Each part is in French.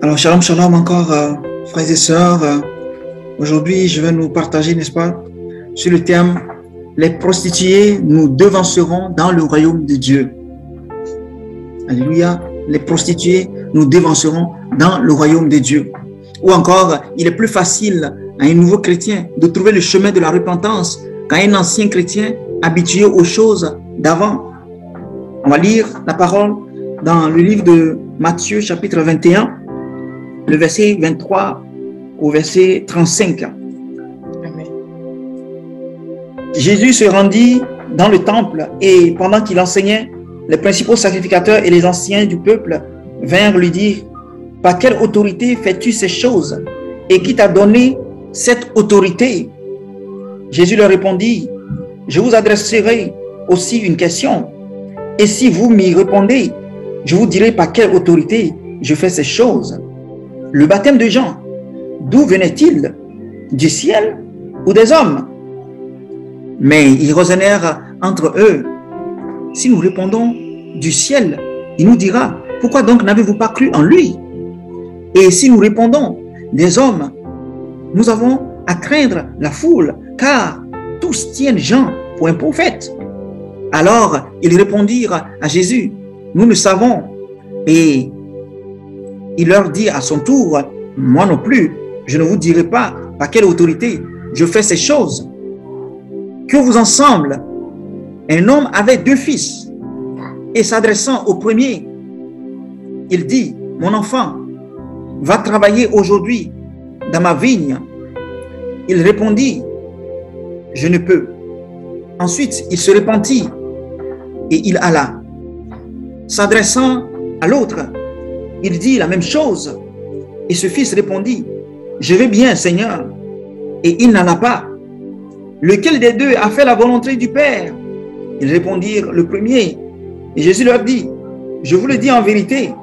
Alors, shalom, shalom encore, frères et sœurs. Aujourd'hui, je vais nous partager, n'est-ce pas, sur le thème « Les prostituées nous devanceront dans le royaume de Dieu ». Alléluia. Les prostituées nous devanceront dans le royaume de Dieu. Ou encore, il est plus facile à un nouveau chrétien de trouver le chemin de la repentance qu'à un ancien chrétien habitué aux choses d'avant. On va lire la parole dans le livre de Matthieu, chapitre 21, le verset 23 au verset 35. Amen. Jésus se rendit dans le temple et pendant qu'il enseignait, les principaux sacrificateurs et les anciens du peuple vinrent lui dire: « Par quelle autorité fais-tu ces choses? Et qui t'a donné cette autorité ?» Jésus leur répondit: « Je vous adresserai aussi une question. Et si vous m'y répondez, je vous dirai par quelle autorité je fais ces choses. Le baptême de Jean, d'où venait-il? Du ciel ou des hommes? » Mais ils raisonnèrent entre eux. Si nous répondons du ciel, il nous dira: pourquoi donc n'avez-vous pas cru en lui? Et si nous répondons des hommes, nous avons à craindre la foule, car tous tiennent Jean pour un prophète. Alors ils répondirent à Jésus: nous le savons. Et il leur dit à son tour: moi non plus, je ne vous dirai pas par quelle autorité je fais ces choses. Que vous ensemble, un homme avait 2 fils, et s'adressant au premier, il dit: mon enfant, va travailler aujourd'hui dans ma vigne. Il répondit: je ne peux. Ensuite, il se repentit et il alla. S'adressant à l'autre, il dit la même chose. Et ce fils répondit: je vais bien, Seigneur. Et il n'en a pas. Lequel des deux a fait la volonté du Père? Ils répondirent: le premier. Et Jésus leur dit: je vous le dis en vérité,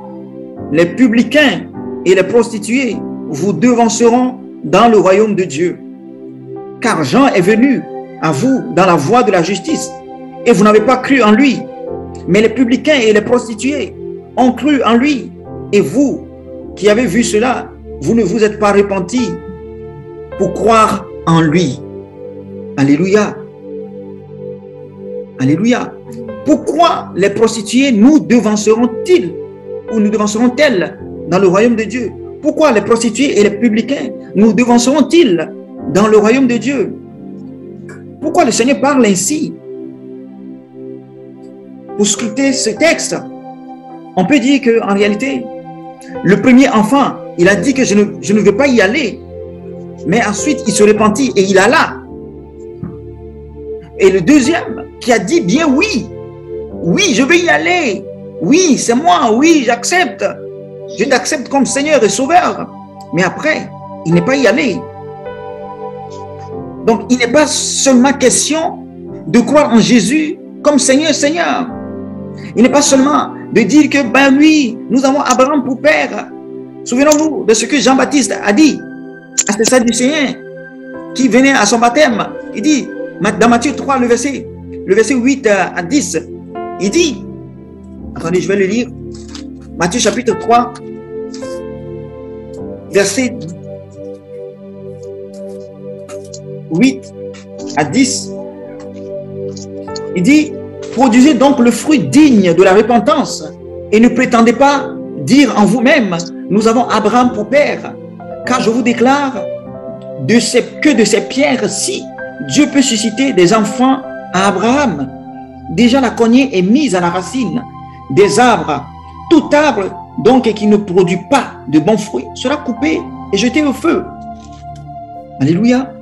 les publicains et les prostituées vous devanceront dans le royaume de Dieu. Car Jean est venu à vous dans la voie de la justice, et vous n'avez pas cru en lui. Mais les publicains et les prostituées ont cru en lui. Et vous, qui avez vu cela, vous ne vous êtes pas repentis pour croire en lui. Alléluia. Alléluia. Pourquoi les prostituées nous devanceront-ils ou nous devanceront-elles dans le royaume de Dieu? Pourquoi les prostituées et les publicains nous devanceront-ils dans le royaume de Dieu? Pourquoi le Seigneur parle ainsi? Pour scruter ce texte, on peut dire qu'en réalité, le premier enfant, il a dit que je ne veux pas y aller. Mais ensuite, il se repentit et il alla. Et le deuxième qui a dit bien oui. Oui, je vais y aller. Oui, c'est moi. Oui, j'accepte. Je t'accepte comme Seigneur et Sauveur. Mais après, il n'est pas y allé. Donc, il n'est pas seulement question de croire en Jésus comme Seigneur, Seigneur. Il n'est pas seulement de dire que, ben oui, nous avons Abraham pour père. Souvenons-nous de ce que Jean-Baptiste a dit à ces Sadducéens qui venaient à son baptême. Il dit, dans Matthieu 3, le verset 8 à 10, il dit, attendez, je vais le lire, Matthieu chapitre 3, verset 8 à 10, il dit: produisez donc le fruit digne de la repentance et ne prétendez pas dire en vous-même: nous avons Abraham pour père, car je vous déclare que de ces pierres-ci, Dieu peut susciter des enfants à Abraham. Déjà la cognée est mise à la racine des arbres. Tout arbre donc qui ne produit pas de bons fruits sera coupé et jeté au feu. Alléluia.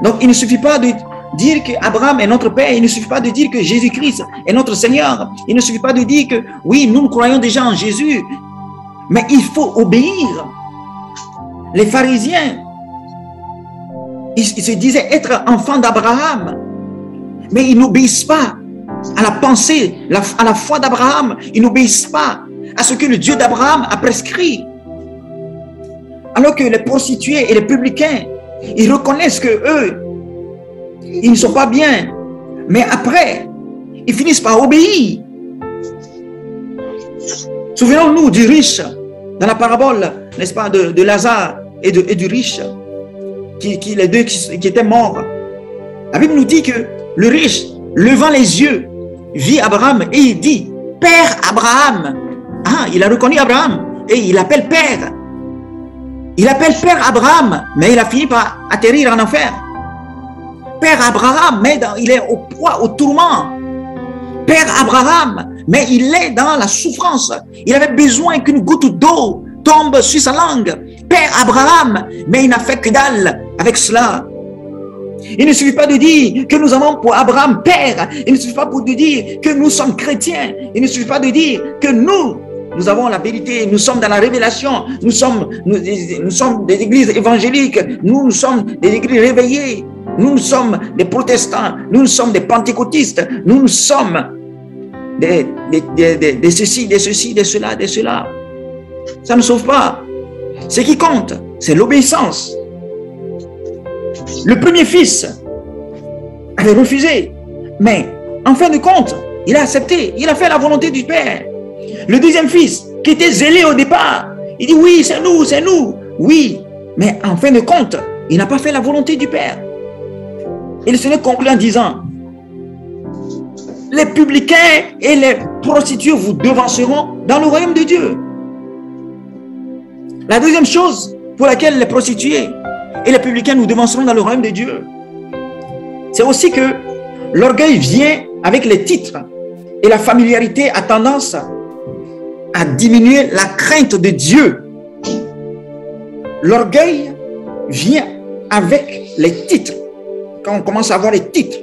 Donc il ne suffit pas de dire qu'Abraham est notre Père, il ne suffit pas de dire que Jésus-Christ est notre Seigneur, il ne suffit pas de dire que oui, nous croyons déjà en Jésus, mais il faut obéir. Les pharisiens, ils se disaient être enfants d'Abraham, mais ils n'obéissent pas à la pensée, à la foi d'Abraham, ils n'obéissent pas à ce que le Dieu d'Abraham a prescrit. Alors que les prostituées et les publicains, ils reconnaissent que eux, ils ne sont pas bien, mais après, ils finissent par obéir. Souvenons-nous du riche dans la parabole, n'est-ce pas, de Lazare et du riche, les deux qui étaient morts. La Bible nous dit que le riche, levant les yeux, vit Abraham et il dit, Père Abraham. Ah, il a reconnu Abraham et il l'appelle Père. Il appelle Père Abraham, mais il a fini par atterrir en enfer. Père Abraham, mais il est au poids, au tourment. Père Abraham, mais il est dans la souffrance. Il avait besoin qu'une goutte d'eau tombe sur sa langue. Père Abraham, mais il n'a fait que dalle avec cela. Il ne suffit pas de dire que nous avons pour Abraham Père. Il ne suffit pas de dire que nous sommes chrétiens. Il ne suffit pas de dire que nous avons la vérité. Nous sommes dans la révélation. Nous sommes des églises évangéliques. Nous sommes des églises réveillées. Nous sommes des protestants. Nous sommes des pentecôtistes. Nous sommes des ceci, des ceci, des cela, des cela. Ça ne sauve pas. Ce qui compte, c'est l'obéissance. Le premier fils avait refusé, mais en fin de compte, il a accepté, il a fait la volonté du Père. Le deuxième fils, qui était zélé au départ, il dit oui, c'est nous, oui, mais en fin de compte, il n'a pas fait la volonté du Père. Et le Seigneur conclut en disant, les publicains et les prostituées vous devanceront dans le royaume de Dieu. La deuxième chose pour laquelle les prostituées et les publicains nous devanceront dans le royaume de Dieu, c'est aussi que l'orgueil vient avec les titres et la familiarité a tendance à diminuer la crainte de Dieu. L'orgueil vient avec les titres. Quand on commence à avoir les titres,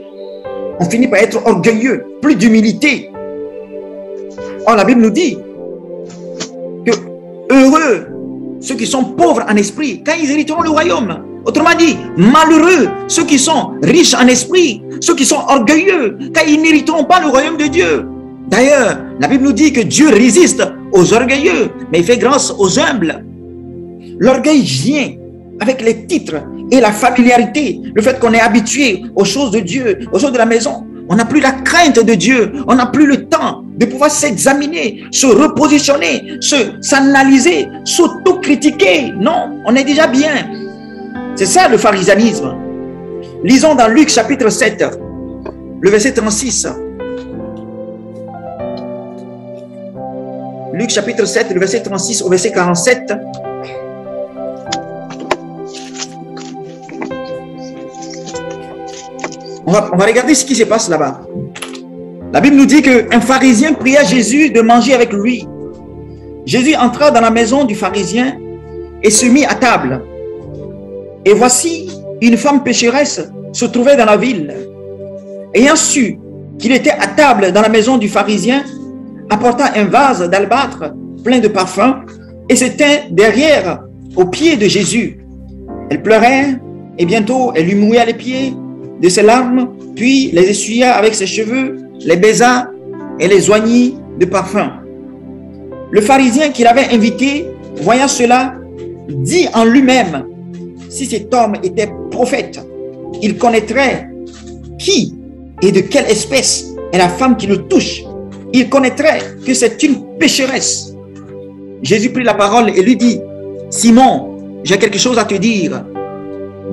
on finit par être orgueilleux, plus d'humilité. Or, la Bible nous dit que heureux ceux qui sont pauvres en esprit, quand ils hériteront le royaume. Autrement dit, malheureux ceux qui sont riches en esprit, ceux qui sont orgueilleux, quand ils n'hériteront pas le royaume de Dieu. D'ailleurs, la Bible nous dit que Dieu résiste aux orgueilleux, mais il fait grâce aux humbles. L'orgueil vient avec les titres et la familiarité, le fait qu'on est habitué aux choses de Dieu, aux choses de la maison. On n'a plus la crainte de Dieu, on n'a plus le temps de pouvoir s'examiner, se repositionner, s'analyser, s'autocritiquer. Non, on est déjà bien. C'est ça le pharisianisme. Lisons dans Luc chapitre 7, le verset 36. Luc chapitre 7, le verset 36 au verset 47. On va regarder ce qui se passe là-bas. La Bible nous dit qu'un pharisien pria Jésus de manger avec lui. Jésus entra dans la maison du pharisien et se mit à table. Et voici, une femme pécheresse se trouvait dans la ville. Ayant su qu'il était à table dans la maison du pharisien, apporta un vase d'albâtre plein de parfums et se tint derrière aux pieds de Jésus. Elle pleurait et bientôt elle lui mouilla les pieds de ses larmes, puis les essuya avec ses cheveux, les baisa et les oignit de parfum. Le pharisien qui l'avait invité, voyant cela, dit en lui-même, si cet homme était prophète, il connaîtrait qui et de quelle espèce est la femme qui le touche. Il connaîtrait que c'est une pécheresse. Jésus prit la parole et lui dit, Simon, j'ai quelque chose à te dire.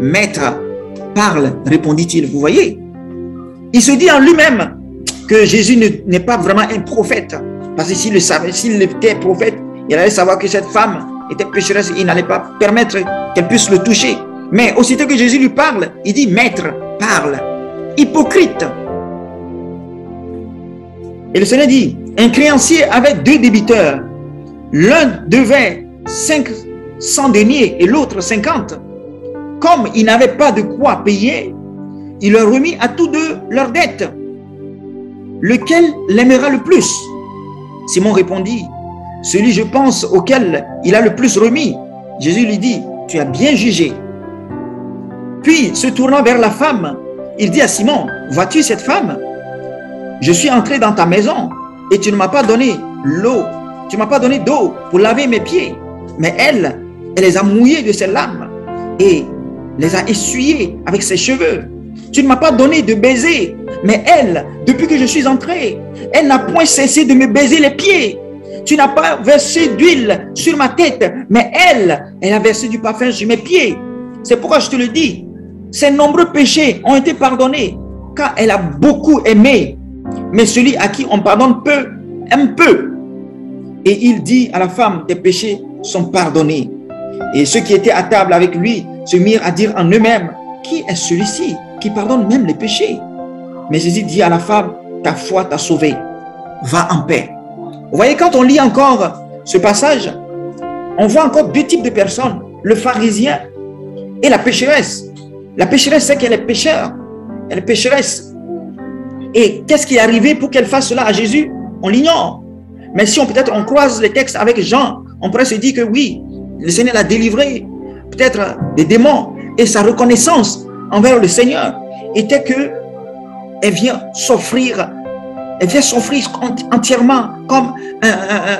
Maître, parle, répondit-il. Vous voyez, il se dit en lui-même que Jésus n'est pas vraiment un prophète. Parce que s'il était prophète, il allait savoir que cette femme était pécheresse et il n'allait pas permettre qu'elle puisse le toucher. Mais aussitôt que Jésus lui parle, il dit, Maître, parle. Hypocrite. Et le Seigneur dit, un créancier avait 2 débiteurs. L'un devait 500 deniers et l'autre 50. Comme il n'avait pas de quoi payer, il leur remit à tous deux leurs dettes. Lequel l'aimera le plus? Simon répondit, celui, je pense, auquel il a le plus remis. Jésus lui dit, tu as bien jugé. Puis, se tournant vers la femme, il dit à Simon, vois-tu cette femme? Je suis entré dans ta maison et tu ne m'as pas donné l'eau, tu ne m'as pas donné d'eau pour laver mes pieds. Mais elle les a mouillés de ses larmes et les a essuyés avec ses cheveux. Tu ne m'as pas donné de baiser, mais elle, depuis que je suis entré, elle n'a point cessé de me baiser les pieds. Tu n'as pas versé d'huile sur ma tête, mais elle a versé du parfum sur mes pieds. C'est pourquoi je te le dis. Ses nombreux péchés ont été pardonnés, car elle a beaucoup aimé. Mais celui à qui on pardonne peu, aime peu. Et il dit à la femme, tes péchés sont pardonnés. Et ceux qui étaient à table avec lui se mirent à dire en eux-mêmes, qui est celui-ci qui pardonne même les péchés? Mais Jésus dit à la femme, ta foi t'a sauvée, va en paix. Vous voyez, quand on lit encore ce passage, on voit encore deux types de personnes, le pharisien et la pécheresse. La pécheresse, c'est qu'elle est pécheur, elle est pécheresse. Et qu'est-ce qui est arrivé pour qu'elle fasse cela à Jésus? On l'ignore. Mais si peut-être on croise les textes avec Jean, on pourrait se dire que oui, le Seigneur l'a délivré, peut-être des démons, et sa reconnaissance envers le Seigneur était que elle vient s'offrir entièrement comme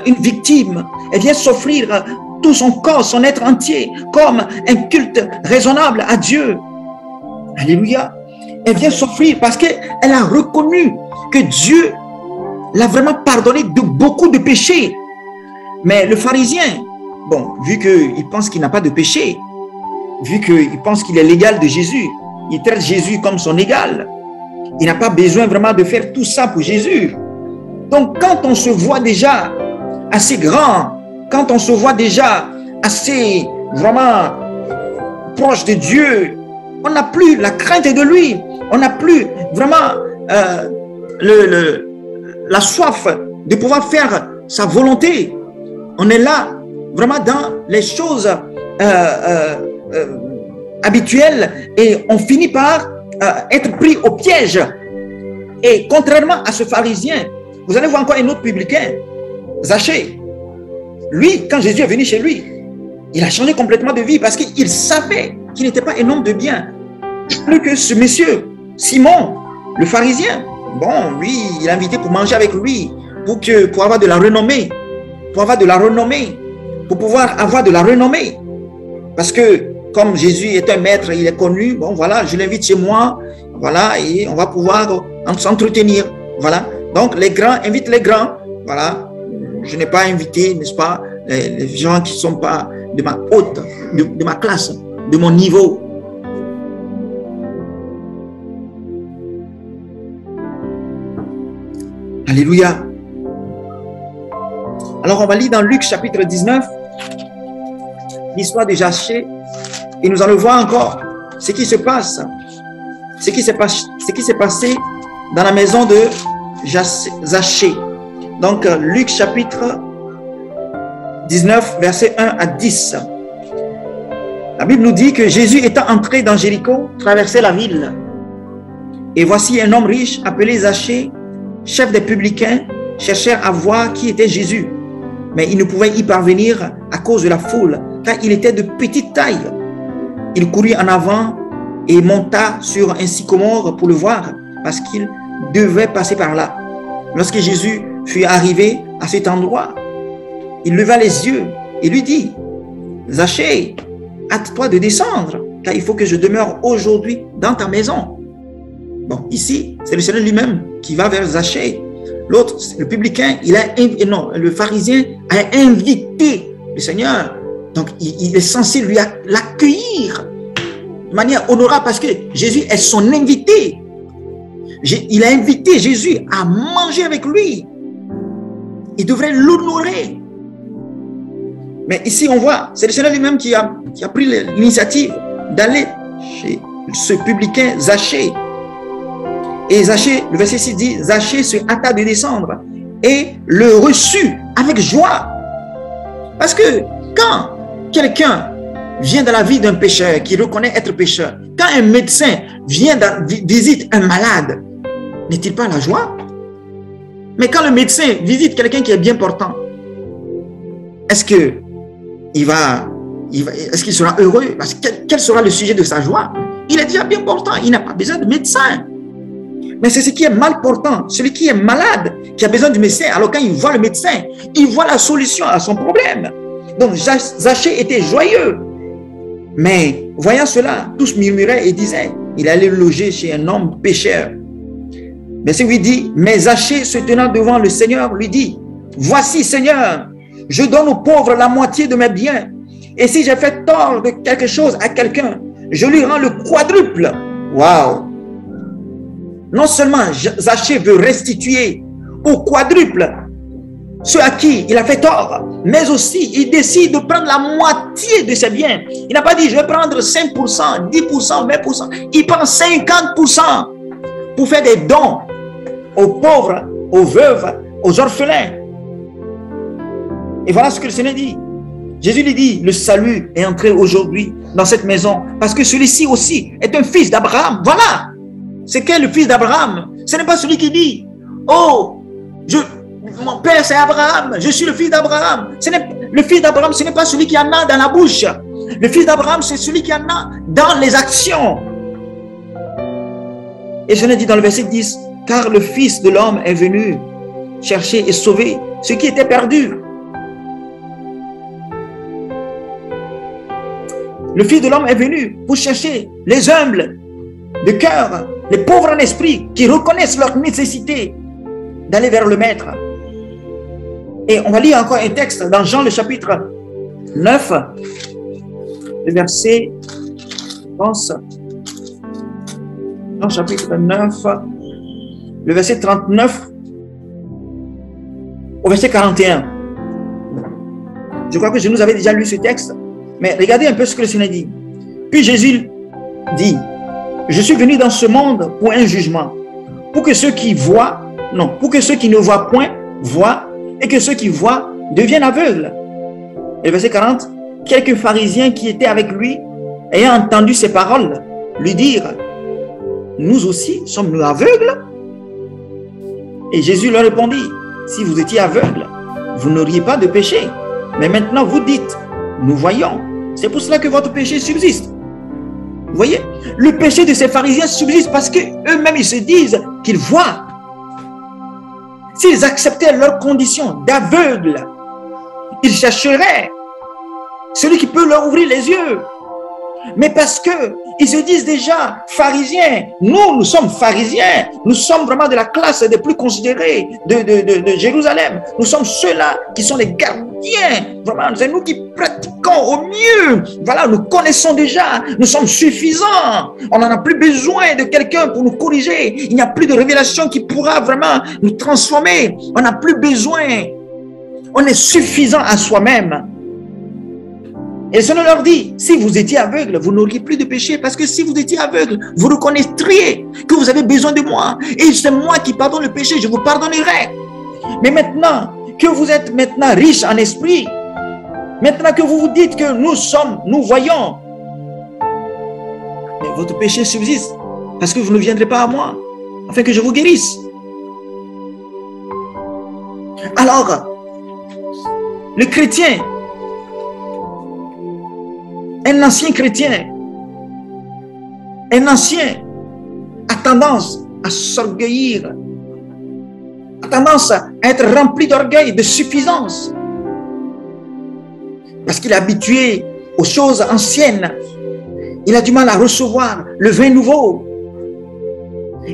une victime. Elle vient s'offrir tout son corps, son être entier, comme un culte raisonnable à Dieu. Alléluia. Elle vient s'offrir parce qu'elle a reconnu que Dieu l'a vraiment pardonné de beaucoup de péchés. Mais le pharisien, bon, vu qu'il pense qu'il n'a pas de péché, vu qu'il pense qu'il est l'égal de Jésus, il traite Jésus comme son égal. Il n'a pas besoin vraiment de faire tout ça pour Jésus. Donc, quand on se voit déjà assez grand, quand on se voit déjà assez vraiment proche de Dieu, on n'a plus la crainte de lui. On n'a plus vraiment la soif de pouvoir faire sa volonté. On est là vraiment dans les choses habituelles et on finit par être pris au piège. Et contrairement à ce pharisien, vous allez voir encore un autre publicain, Zachée. Lui, quand Jésus est venu chez lui, il a changé complètement de vie parce qu'il savait qu'il n'était pas un homme de bien. Plus que ce monsieur, Simon, le pharisien, bon, lui, il l'a invité pour manger avec lui, pour avoir de la renommée, pour pouvoir avoir de la renommée. Parce que, comme Jésus est un maître, il est connu, bon, voilà, je l'invite chez moi, voilà, et on va pouvoir s'entretenir, voilà. Donc, les grands invitent les grands, voilà. Je n'ai pas invité, n'est-ce pas, les gens qui ne sont pas de ma haute, de ma classe, de mon niveau. Alléluia. Alors, on va lire dans Luc chapitre 19, l'histoire de Zachée, et nous allons voir encore ce qui se passe, ce qui s'est passé dans la maison de Zachée. Donc, Luc chapitre 19, versets 1 à 10. La Bible nous dit que Jésus étant entré dans Jéricho, traversait la ville. Et voici un homme riche appelé Zachée, chef des publicains, cherchèrent à voir qui était Jésus. Mais il ne pouvait y parvenir à cause de la foule, car il était de petite taille. Il courut en avant et monta sur un sycomore pour le voir, parce qu'il devait passer par là. Lorsque Jésus fut arrivé à cet endroit, il leva les yeux et lui dit, « Zachée, hâte-toi de descendre, car il faut que je demeure aujourd'hui dans ta maison. » Bon, ici, c'est le Seigneur lui-même qui va vers Zachée. L'autre, le publicain, le pharisien a invité le Seigneur. Donc, il est censé l'accueillir de manière honorable parce que Jésus est son invité. Il a invité Jésus à manger avec lui. Il devrait l'honorer. Mais ici, on voit, c'est le Seigneur lui-même qui a pris l'initiative d'aller chez ce publicain Zachée. Et Zachée, le verset 6 dit, Zachée se hâta de descendre et le reçut avec joie. Parce que quand quelqu'un vient dans la vie d'un pécheur qui reconnaît être pécheur, quand un médecin vient visite un malade, n'est-il pas la joie? Mais quand le médecin visite quelqu'un qui est bien portant, est-ce qu'il sera heureux? Parce que quel sera le sujet de sa joie? Il est déjà bien portant, il n'a pas besoin de médecin. Mais c'est ce qui est mal portant, celui qui est malade, qui a besoin du médecin. Alors quand il voit le médecin, il voit la solution à son problème. Donc Zachée était joyeux. Mais voyant cela, tous murmuraient et disaient, il allait loger chez un homme pécheur. Mais c'est lui dit, mais Zachée se tenant devant le Seigneur lui dit, Voici, Seigneur, je donne aux pauvres la moitié de mes biens. Et si j'ai fait tort de quelque chose à quelqu'un, je lui rends le quadruple. Waouh! Non seulement Zachée veut restituer au quadruple ceux à qui il a fait tort, mais aussi il décide de prendre la moitié de ses biens. Il n'a pas dit je vais prendre 5%, 10%, 20%. Il prend 50% pour faire des dons aux pauvres, aux veuves, aux orphelins. Et voilà ce que le Seigneur dit. Jésus lui dit, le salut est entré aujourd'hui dans cette maison parce que celui-ci aussi est un fils d'Abraham. Voilà. C'est quel le fils d'Abraham? Ce n'est pas celui qui dit, oh, mon père c'est Abraham, je suis le fils d'Abraham. Le fils d'Abraham, ce n'est pas celui qui en a dans la bouche. Le fils d'Abraham, c'est celui qui en a dans les actions. Et je l'ai dit dans le verset 10, car le Fils de l'homme est venu chercher et sauver ce qui était perdu. Le Fils de l'homme est venu pour chercher les humbles de cœur, les pauvres en esprit, qui reconnaissent leur nécessité d'aller vers le Maître. Et on va lire encore un texte dans Jean le chapitre 9, le verset, je pense, Jean chapitre 9, le verset 39 au verset 41. Je crois que je nous avais déjà lu ce texte. Mais regardez un peu ce que le Seigneur dit. Puis Jésus dit, je suis venu dans ce monde pour un jugement, pour que ceux qui voient, non, pour que ceux qui ne voient point, voient, et que ceux qui voient deviennent aveugles. Et le verset 40, quelques pharisiens qui étaient avec lui, ayant entendu ces paroles, lui dirent, nous aussi sommes-nous aveugles? Et Jésus leur répondit, si vous étiez aveugles, vous n'auriez pas de péché. Mais maintenant vous dites, nous voyons. C'est pour cela que votre péché subsiste. Vous voyez, le péché de ces pharisiens subsiste parce qu'eux-mêmes, ils se disent qu'ils voient. S'ils acceptaient leur condition d'aveugles, ils chercheraient celui qui peut leur ouvrir les yeux. Mais parce qu'ils se disent déjà pharisiens, nous sommes pharisiens, nous sommes vraiment de la classe des plus considérés de Jérusalem. Nous sommes ceux-là qui sont les gardiens, vraiment, c'est nous qui pratiquons au mieux. Voilà, nous connaissons déjà, nous sommes suffisants. On n'en a plus besoin de quelqu'un pour nous corriger. Il n'y a plus de révélation qui pourra vraiment nous transformer. On n'a plus besoin. On est suffisant à soi-même. Et le Seigneur leur dit, si vous étiez aveugle, vous n'auriez plus de péché. Parce que si vous étiez aveugle, vous reconnaîtriez que vous avez besoin de moi. Et c'est moi qui pardonne le péché, je vous pardonnerai. Mais maintenant que vous êtes maintenant riche en esprit, maintenant que vous vous dites que nous voyons, mais votre péché subsiste. Parce que vous ne viendrez pas à moi, afin que je vous guérisse. Alors, le chrétien, un ancien chrétien, un ancien a tendance à s'orgueillir, a tendance à être rempli d'orgueil, de suffisance. Parce qu'il est habitué aux choses anciennes. Il a du mal à recevoir le vin nouveau.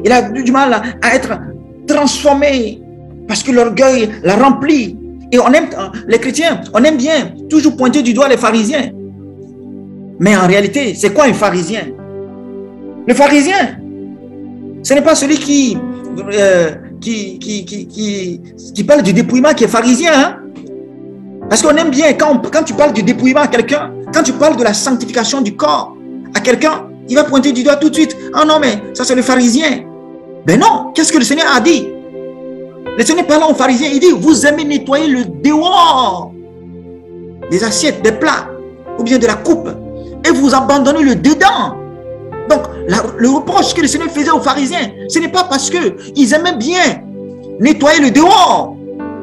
Il a du mal à être transformé parce que l'orgueil l'a rempli. Et on aime, les chrétiens, on aime bien toujours pointer du doigt les pharisiens. Mais en réalité, c'est quoi un pharisien? Le pharisien, ce n'est pas celui qui parle du dépouillement qui est pharisien. Hein? Parce qu'on aime bien, quand tu parles du dépouillement à quelqu'un, quand tu parles de la sanctification du corps à quelqu'un, il va pointer du doigt tout de suite. Ah non, mais ça c'est le pharisien. Ben non, qu'est-ce que le Seigneur a dit? Le Seigneur parlant aux pharisiens, il dit, vous aimez nettoyer le dehors des assiettes, des plats, ou bien de la coupe. Et vous abandonnez le dedans. Donc, le reproche que le Seigneur faisait aux pharisiens, ce n'est pas parce qu'ils aimaient bien nettoyer le dehors.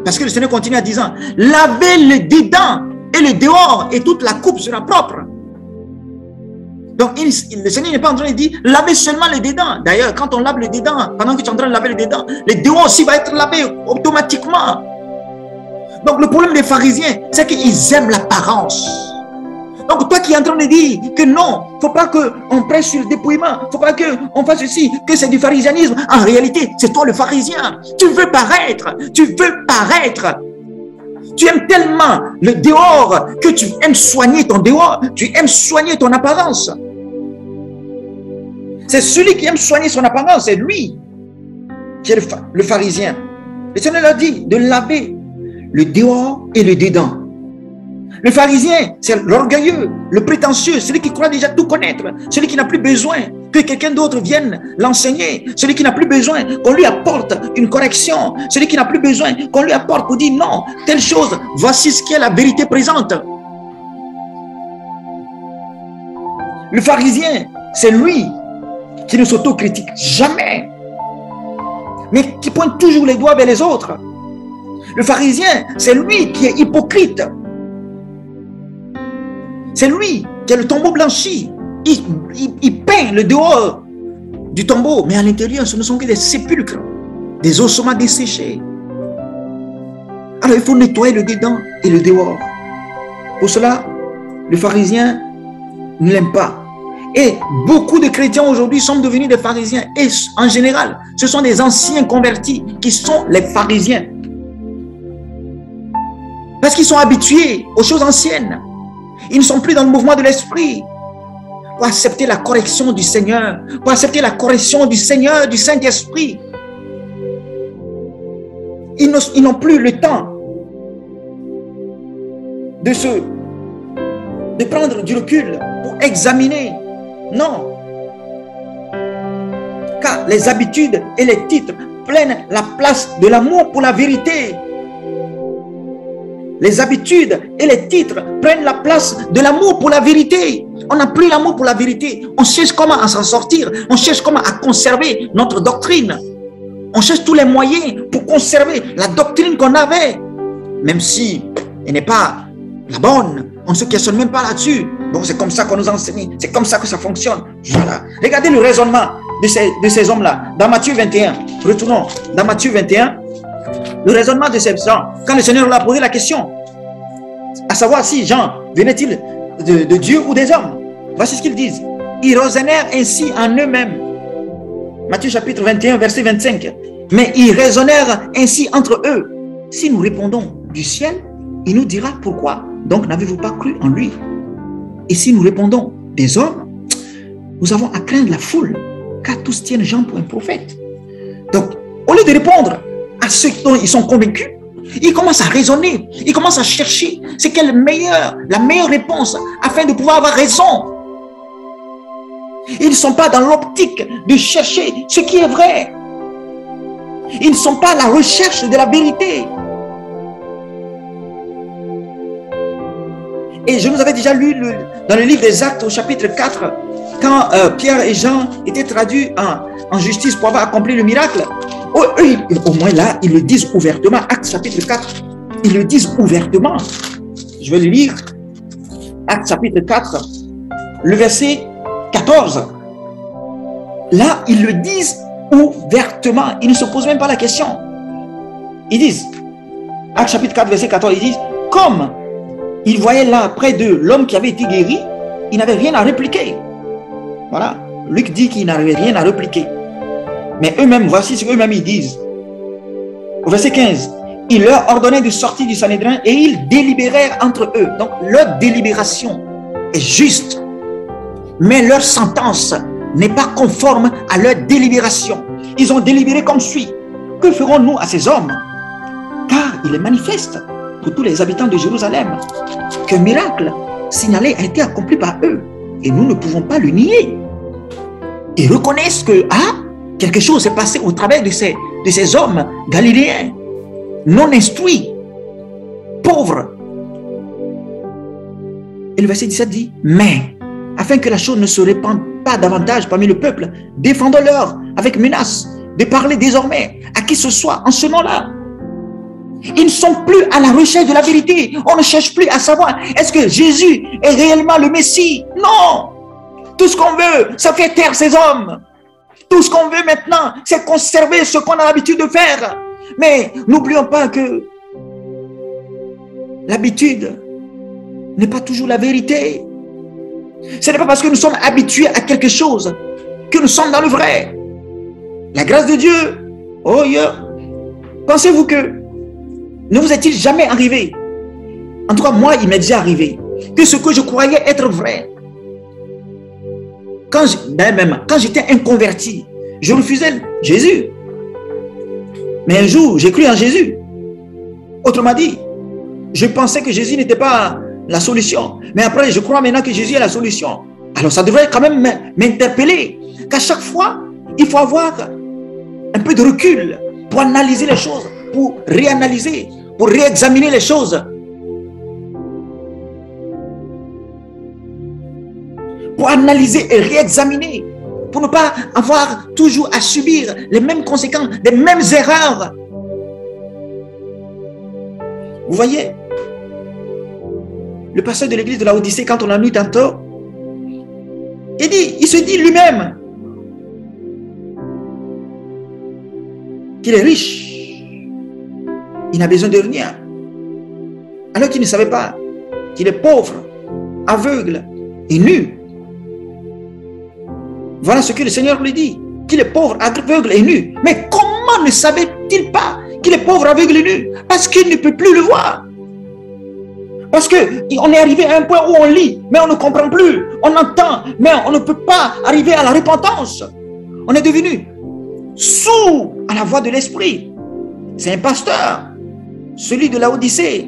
Parce que le Seigneur continue en disant, lavez le dedans et le dehors et toute la coupe sera propre. Donc, le Seigneur n'est pas en train de dire, lavez seulement le dedans. D'ailleurs, quand on lave le dedans, pendant que tu es en train de laver le dedans, le dehors aussi va être lavé automatiquement. Donc, le problème des pharisiens, c'est qu'ils aiment l'apparence. Donc, toi qui es en train de dire que non, il ne faut pas qu'on prêche sur le dépouillement, il ne faut pas qu'on fasse ceci, que c'est du pharisianisme. En réalité, c'est toi le pharisien. Tu veux paraître. Tu aimes tellement le dehors que tu aimes soigner ton dehors. Tu aimes soigner ton apparence. C'est celui qui aime soigner son apparence, c'est lui qui est le pharisien. Le Seigneur a dit de laver le dehors et le dedans. Le pharisien, c'est l'orgueilleux, le prétentieux, celui qui croit déjà tout connaître, celui qui n'a plus besoin que quelqu'un d'autre vienne l'enseigner, celui qui n'a plus besoin qu'on lui apporte une correction, celui qui n'a plus besoin qu'on lui apporte pour dire non, telle chose, voici ce qu'est la vérité présente. Le pharisien, c'est lui qui ne s'autocritique jamais, mais qui pointe toujours les doigts vers les autres. Le pharisien, c'est lui qui est hypocrite. C'est lui qui a le tombeau blanchi. Il peint le dehors du tombeau, mais à l'intérieur, ce ne sont que des sépulcres, des ossements desséchés. Alors, il faut nettoyer le dedans et le dehors. Pour cela, le pharisien ne l'aime pas. Et beaucoup de chrétiens aujourd'hui sont devenus des pharisiens. Et en général, ce sont des anciens convertis qui sont les pharisiens. Parce qu'ils sont habitués aux choses anciennes. Ils ne sont plus dans le mouvement de l'esprit. Pour accepter la correction du Seigneur. Pour accepter la correction du Seigneur, du Saint-Esprit. Ils n'ont plus le temps de prendre du recul pour examiner. Non. Car les habitudes et les titres prennent la place de l'amour pour la vérité. Les habitudes et les titres prennent la place de l'amour pour la vérité. On n'a plus l'amour pour la vérité. On cherche comment à s'en sortir. On cherche comment à conserver notre doctrine. On cherche tous les moyens pour conserver la doctrine qu'on avait. Même si elle n'est pas la bonne. On ne se questionne même pas là-dessus. Bon, c'est comme ça qu'on nous enseigne. C'est comme ça que ça fonctionne. Voilà. Regardez le raisonnement de ces hommes-là. Dans Matthieu 21. Retournons. Dans Matthieu 21. Le raisonnement de ces gens. Quand le Seigneur leur a posé la question. À savoir si Jean venait-il de Dieu ou des hommes. Voici ce qu'ils disent. Ils raisonnèrent ainsi en eux-mêmes. Matthieu chapitre 21, verset 25. Mais ils raisonnèrent ainsi entre eux. Si nous répondons du ciel, il nous dira pourquoi. Donc n'avez-vous pas cru en lui? Et si nous répondons des hommes, nous avons à craindre la foule, car tous tiennent Jean pour un prophète. Donc, au lieu de répondre à ceux dont ils sont convaincus, ils commencent à raisonner, ils commencent à chercher c'est quelle la meilleure réponse afin de pouvoir avoir raison. Ils ne sont pas dans l'optique de chercher ce qui est vrai. Ils ne sont pas à la recherche de la vérité. Et je nous avais déjà lu dans le livre des Actes au chapitre 4, quand Pierre et Jean étaient traduits en justice pour avoir accompli le miracle. Eux, au moins là, ils le disent ouvertement. Actes chapitre 4, ils le disent ouvertement. Je vais le lire. Actes chapitre 4, le verset 14. Là, ils le disent ouvertement. Ils ne se posent même pas la question. Ils disent, Actes chapitre 4, verset 14, ils disent, comme ils voyaient là près d'eux l'homme qui avait été guéri, ils n'avaient rien à répliquer. Voilà. Luc dit qu'ils n'avaient rien à répliquer. Mais eux-mêmes, voici ce qu'eux-mêmes ils disent. Au verset 15, ils leur ordonnaient de sortir du Sanhédrin et ils délibérèrent entre eux. Donc leur délibération est juste, mais leur sentence n'est pas conforme à leur délibération. Ils ont délibéré comme suit. Que ferons-nous à ces hommes? Car il est manifeste pour tous les habitants de Jérusalem qu'un miracle signalé a été accompli par eux et nous ne pouvons pas le nier. Ils reconnaissent que quelque chose s'est passé au travers de ces hommes galiléens, non instruits, pauvres. Et le verset 17 dit, mais afin que la chose ne se répande pas davantage parmi le peuple, défendons-leur avec menace de parler désormais à qui ce soit en ce nom-là. Ils ne sont plus à la recherche de la vérité. On ne cherche plus à savoir est-ce que Jésus est réellement le Messie. Non. Tout ce qu'on veut, ça fait taire ces hommes. Tout ce qu'on veut maintenant, c'est conserver ce qu'on a l'habitude de faire. Mais n'oublions pas que l'habitude n'est pas toujours la vérité. Ce n'est pas parce que nous sommes habitués à quelque chose que nous sommes dans le vrai. La grâce de Dieu, oh yeah. Pensez-vous que ne vous est-il jamais arrivé En tout cas, moi, il m'est déjà arrivé que ce que je croyais être vrai, quand j'étais inconverti, je refusais Jésus. Mais un jour, j'ai cru en Jésus. Autrement dit, je pensais que Jésus n'était pas la solution. Mais après, je crois maintenant que Jésus est la solution. Alors, ça devrait quand même m'interpeller. Qu'à chaque fois, il faut avoir un peu de recul pour analyser les choses, pour réanalyser, pour réexaminer les choses. Pour analyser et réexaminer, pour ne pas avoir toujours à subir les mêmes conséquences, les mêmes erreurs. Vous voyez, le pasteur de l'église de Laodicée, quand on a lu tantôt, il se dit lui-même qu'il est riche, il n'a besoin de rien, alors qu'il ne savait pas qu'il est pauvre, aveugle et nu. Voilà ce que le Seigneur lui dit, qu'il est pauvre, aveugle et nu. Mais comment ne savait-il pas qu'il est pauvre, aveugle et nu? Parce qu'il ne peut plus le voir. Parce qu'on est arrivé à un point où on lit, mais on ne comprend plus. On entend, mais on ne peut pas arriver à la repentance. On est devenu sourd à la voix de l'Esprit. C'est un pasteur, celui de Laodicée.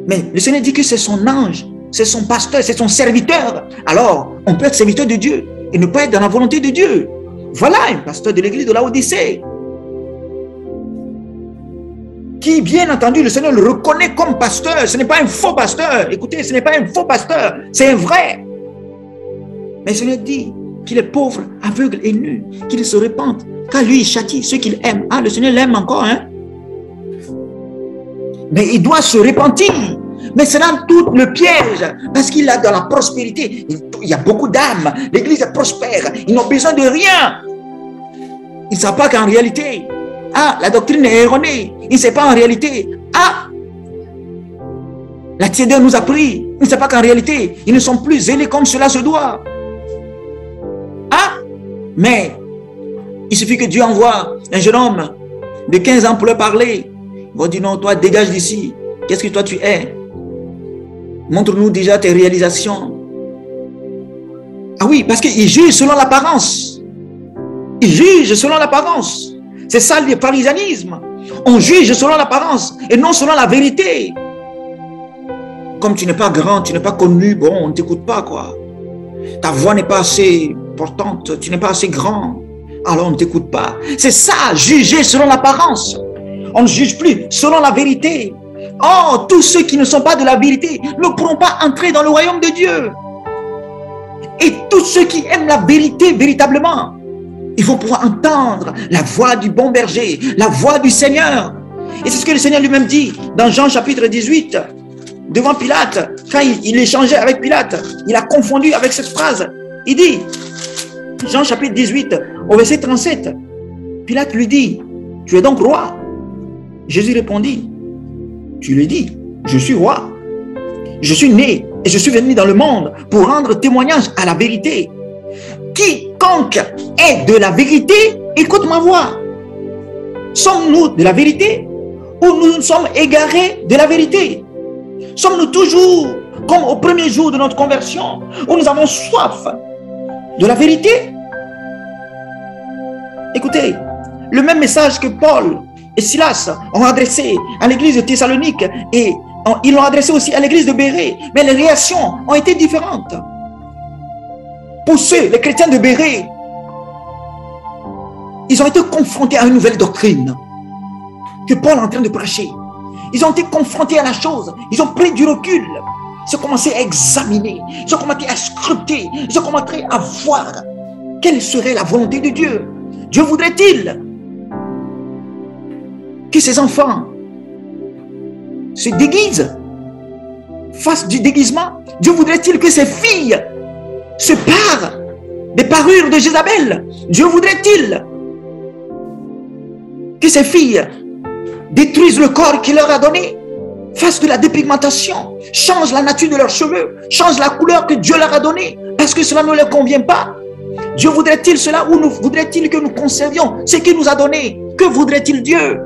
Mais le Seigneur dit que c'est son ange, c'est son pasteur, c'est son serviteur. Alors, on peut être serviteur de Dieu et ne pas être dans la volonté de Dieu. Voilà un pasteur de l'église de Laodicée qui, bien entendu, le Seigneur le reconnaît comme pasteur. Ce n'est pas un faux pasteur. Écoutez, ce n'est pas un faux pasteur, c'est un vrai. Mais le Seigneur dit qu'il est pauvre, aveugle et nu, qu'il se repente, car lui, il châtie ceux qu'il aime. Ah, le Seigneur l'aime encore, hein? Mais il doit se repentir. Mais c'est là tout le piège, parce qu'il a dans la prospérité, il y a beaucoup d'âmes, l'église est prospère, ils n'ont besoin de rien. Ils ne savent pas qu'en réalité, la doctrine est erronée. Ils ne savent pas en réalité, la tiédeur nous a pris. Ils ne savent pas qu'en réalité, ils ne sont plus zélés comme cela se doit. Mais il suffit que Dieu envoie un jeune homme de 15 ans pour leur parler. Ils vont dire non, toi dégage d'ici. Qu'est-ce que toi tu es? Montre-nous déjà tes réalisations. Ah oui, parce qu'il juge selon l'apparence. Il juge selon l'apparence. C'est ça le parisanisme. On juge selon l'apparence et non selon la vérité. Comme tu n'es pas grand, tu n'es pas connu, bon, on ne t'écoute pas, quoi. Ta voix n'est pas assez portante, tu n'es pas assez grand, alors on ne t'écoute pas. C'est ça, juger selon l'apparence. On ne juge plus selon la vérité. Oh, tous ceux qui ne sont pas de la vérité ne pourront pas entrer dans le royaume de Dieu. Et tous ceux qui aiment la vérité véritablement, ils vont pouvoir entendre la voix du bon berger, la voix du Seigneur. Et c'est ce que le Seigneur lui-même dit dans Jean chapitre 18, devant Pilate, quand il échangeait avec Pilate, il a confondu avec cette phrase. Il dit, Jean chapitre 18, au verset 37, Pilate lui dit, tu es donc roi? Jésus répondit, tu le dis, je suis roi. Je suis né et je suis venu dans le monde pour rendre témoignage à la vérité. Quiconque est de la vérité, écoute ma voix. Sommes-nous de la vérité ou nous sommes égarés de la vérité? Sommes-nous toujours comme au premier jour de notre conversion où nous avons soif de la vérité? Écoutez, le même message que Paul et Silas ont adressé à l'église de Thessalonique et ils l'ont adressé aussi à l'église de Bérée, mais les réactions ont été différentes. Pour ceux, les chrétiens de Bérée, ils ont été confrontés à une nouvelle doctrine que Paul est en train de prêcher. Ils ont été confrontés à la chose, ils ont pris du recul, ils ont commencé à examiner, ils ont commencé à scruter, ils ont commencé à voir quelle serait la volonté de Dieu. Dieu voudrait-il que ses enfants se déguisent, fassent du déguisement? Dieu voudrait-il que ses filles se parent des parures de Jézabel? Dieu voudrait-il que ces filles détruisent le corps qu'il leur a donné, fassent de la dépigmentation, changent la nature de leurs cheveux, changent la couleur que Dieu leur a donnée parce que cela ne leur convient pas? Dieu voudrait-il cela ou voudrait-il que nous conservions ce qu'il nous a donné? Que voudrait-il Dieu?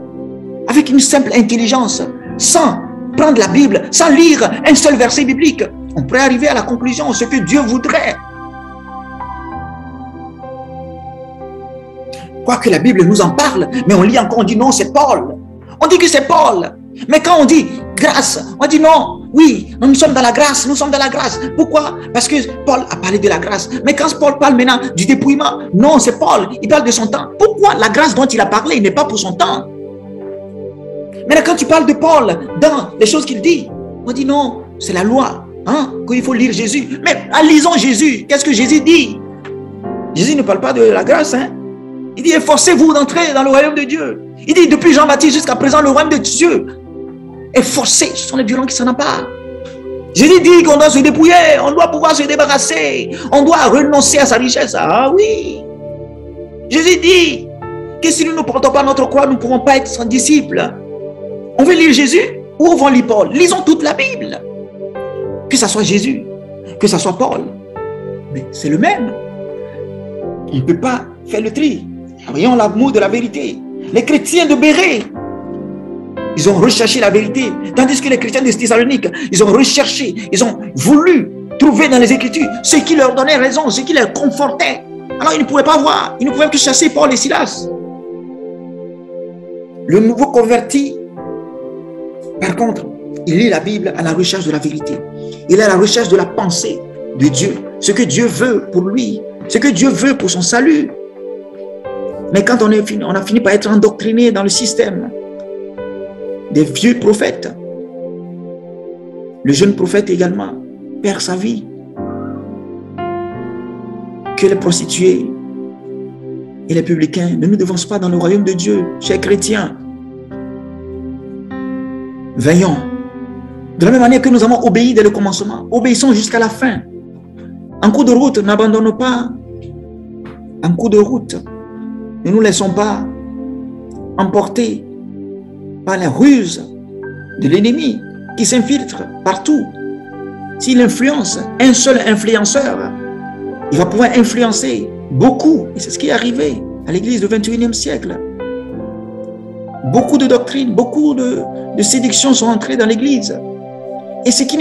Avec une simple intelligence, sans prendre la Bible, sans lire un seul verset biblique, on pourrait arriver à la conclusion, ce que Dieu voudrait. Quoique la Bible nous en parle, mais on lit encore, on dit non, c'est Paul. On dit que c'est Paul. Mais quand on dit grâce, on dit non, oui, nous sommes dans la grâce, nous sommes dans la grâce. Pourquoi? Parce que Paul a parlé de la grâce. Mais quand Paul parle maintenant du dépouillement, non, c'est Paul, il parle de son temps. Pourquoi la grâce dont il a parlé, il n'est pas pour son temps? Maintenant, quand tu parles de Paul, dans les choses qu'il dit, on dit non, c'est la loi, hein, qu'il faut lire Jésus. Mais lisons Jésus, qu'est-ce que Jésus dit? Jésus ne parle pas de la grâce, hein. Il dit, efforcez-vous d'entrer dans le royaume de Dieu. Il dit, depuis Jean-Baptiste jusqu'à présent, le royaume de Dieu est forcé. Ce sont les violents qui s'en emparent. Jésus dit qu'on doit se dépouiller, on doit pouvoir se débarrasser, on doit renoncer à sa richesse. Ah oui. Jésus dit que si nous ne portons pas notre croix, nous ne pourrons pas être son disciple. On veut lire Jésus ou on veut lire Paul? Lisons toute la Bible. Que ce soit Jésus, que ce soit Paul. Mais c'est le même. On ne peut pas faire le tri. Voyons l'amour de la vérité. Les chrétiens de Béret, ils ont recherché la vérité. Tandis que les chrétiens de Thessalonique, ils ont recherché, ils ont voulu trouver dans les Écritures ce qui leur donnait raison, ce qui les confortait. Alors ils ne pouvaient pas voir, ils ne pouvaient que chasser Paul et Silas. Le nouveau converti, par contre, il lit la Bible à la recherche de la vérité. Il est à la recherche de la pensée de Dieu, ce que Dieu veut pour lui, ce que Dieu veut pour son salut. Mais quand on a fini par être endoctriné dans le système des vieux prophètes, le jeune prophète également perd sa vie. Que les prostituées et les publicains ne nous devancent pas dans le royaume de Dieu, chers chrétiens. Veillons. De la même manière que nous avons obéi dès le commencement, obéissons jusqu'à la fin. En cours de route, n'abandonnons pas. En cours de route, ne nous laissons pas emporter par la ruse de l'ennemi qui s'infiltre partout. S'il influence un seul influenceur, il va pouvoir influencer beaucoup. Et c'est ce qui est arrivé à l'église du 21e siècle. Beaucoup de doctrines, beaucoup de séductions sont entrées dans l'église. Et ce qui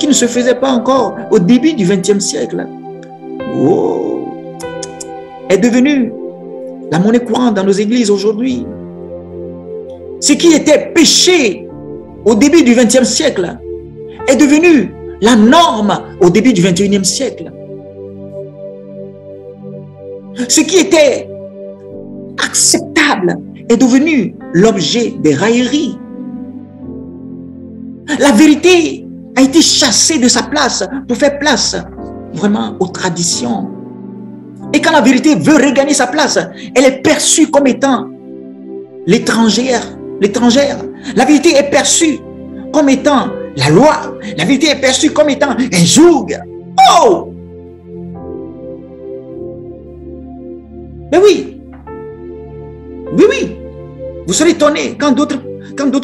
ne se faisait pas encore au début du 20e siècle, est devenu la monnaie courante dans nos églises aujourd'hui. Ce qui était péché au début du 20e siècle est devenu la norme au début du 21e siècle. Ce qui était acceptable est devenu l'objet des railleries. La vérité a été chassée de sa place pour faire place vraiment aux traditions. Et quand la vérité veut regagner sa place, elle est perçue comme étant l'étrangère. La vérité est perçue comme étant la loi. La vérité est perçue comme étant un joug. Oh! Mais oui. Oui, oui. Vous serez étonnés quand d'autres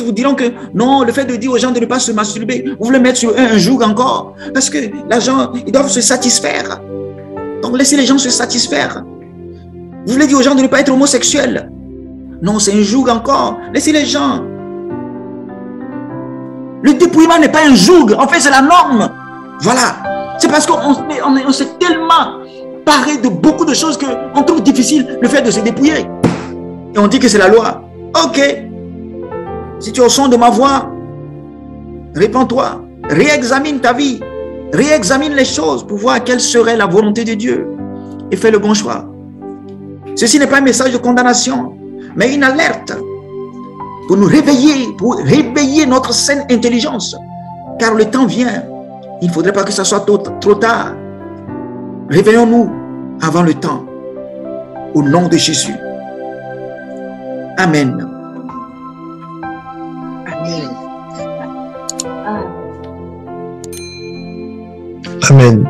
vous diront que non, le fait de dire aux gens de ne pas se masturber, vous voulez mettre sur un joug encore. Parce que les gens, ils doivent se satisfaire. Donc laissez les gens se satisfaire. Vous voulez dire aux gens de ne pas être homosexuels. Non, c'est un joug encore. Laissez les gens. Le dépouillement n'est pas un joug. En fait, c'est la norme. Voilà. C'est parce qu'on s'est tellement paré de beaucoup de choses qu'on trouve difficile le fait de se dépouiller. Et on dit que c'est la loi. Ok. Si tu es au son de ma voix, répands-toi. Réexamine ta vie. Réexamine les choses pour voir quelle serait la volonté de Dieu. Et fais le bon choix. Ceci n'est pas un message de condamnation, mais une alerte pour nous réveiller, pour réveiller notre saine intelligence. Car le temps vient. Il ne faudrait pas que ça soit trop tard. Réveillons-nous avant le temps. Au nom de Jésus. Amen. Amen.